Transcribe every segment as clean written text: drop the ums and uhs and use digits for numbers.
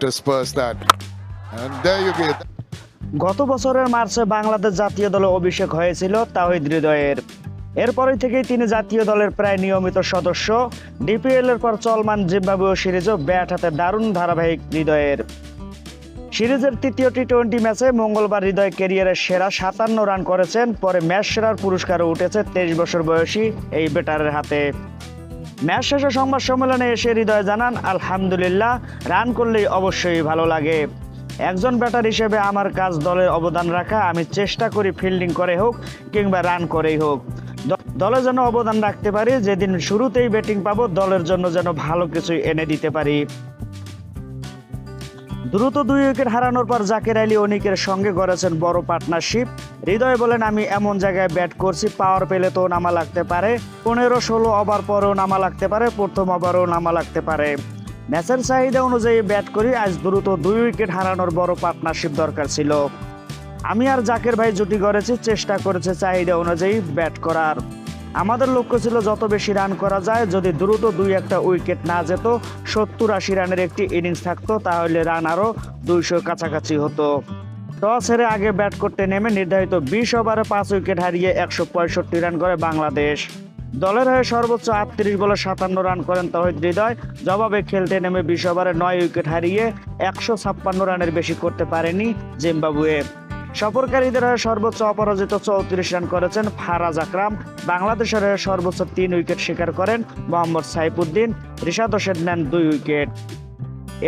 disperse that. And there you go. গত বছরের মার্চে বাংলাদেশ জাতীয় দলে অভিষেক হয়েছিল তাওহিদ হৃদয়ের। এরপরই থেকেই তিনি জাতীয় দলের প্রায় নিয়মিত সদস্য। ডিপিএল এর পর চলমান জিম্বাবুয়ে সিরিজও ব্যাট হাতে দারুণ ধারাবাহিক হৃদয়ের। সিরিজের তৃতীয় টি-20 ম্যাচে মঙ্গলবার হৃদয় ক্যারিয়ারের সেরা 57 রান করেছেন। পরে ম্যাচ সেরার পুরস্কারও উঠেছে 23 বছর বয়সী এই ব্যাটারের হাতে। ম্যাচ শেষে সংবাদ সম্মেলনে এসে হৃদয় জানান, আলহামদুলিল্লাহ, রান করলেই অবশ্যই ভালো লাগে। একজন ব্যাটার হিসেবে আমার কাজ দলের অবদান রাখা। আমি চেষ্টা করি ফিল্ডিং করে হোক কিংবা রান করেই হোক দলের জন্য অবদান রাখতে পারি। যেদিন শুরুতেই ব্যাটিং পাবো দলের জন্য যেন ভালো কিছু এনে দিতে পারি। দ্রুত 2 উইকেট হারানোর পর জাকের আলী অনিকের সঙ্গে গড়েছেন বড় পার্টনারশিপ। হৃদয় বলেন, আমি এমন জায়গায় ব্যাট করছি, পাওয়ার পেলে তো নামা লাগতে পারে, 15-16 ওভার পরেও নামা লাগতে পারে, প্রথম ওভারেও নামা লাগতে পারে। ম্যাচের চাহিদা অনুযায়ী ব্যাট করি। আজ দ্রুত 2 উইকেট হারানোর বড় পার্টনারশিপ দরকার ছিল। আমি আর জাকের ভাই জুটি করেছি, চেষ্টা করেছে চাহিদা অনুযায়ী ব্যাট করার। আমাদের লক্ষ্য ছিল যত বেশি রান করা যায়। যদি দ্রুত 2-1টা উইকেট না যেত, 70-80 রানের একটি ইনিংস থাকতো, তাহলে রান আরও 200 কাছাকাছি হতো। টস হেরে আগে ব্যাট করতে নেমে নির্ধারিত 20 ওভারে 5 উইকেট হারিয়ে 165 রান করে বাংলাদেশ। দলের হয়ে সর্বোচ্চ 38 বলে 57 রান করেন তাওহিদ হৃদয়। জবাবে খেলতে নেমে 20 ওভারে 9 উইকেট হারিয়ে 156 রানের বেশি করতে পারেনি জিম্বাবুয়ে। সফরকারীদের হয়ে সর্বোচ্চ অপরাজিত 34 রান করেছেন ফারাজ আকরাম। বাংলাদেশের হয়ে সর্বোচ্চ 3 উইকেট শিকার করেন মোহাম্মদ সাইফুদ্দিন। রিশাদ হোসেন নেন 2 উইকেট।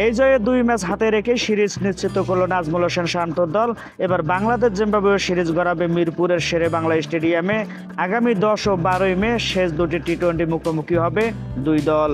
এই জয়ে 2 ম্যাচ হাতে রেখে সিরিজ নিশ্চিত করল নাজমুল হোসেন শান্তর দল। এবার বাংলাদেশ জিম্বাবুয়ে সিরিজ গড়াবে মিরপুরের শেরে বাংলা স্টেডিয়ামে। আগামী 10 ও 12 মে শেষ 2টি টি-20 মুখোমুখি হবে 2 দল।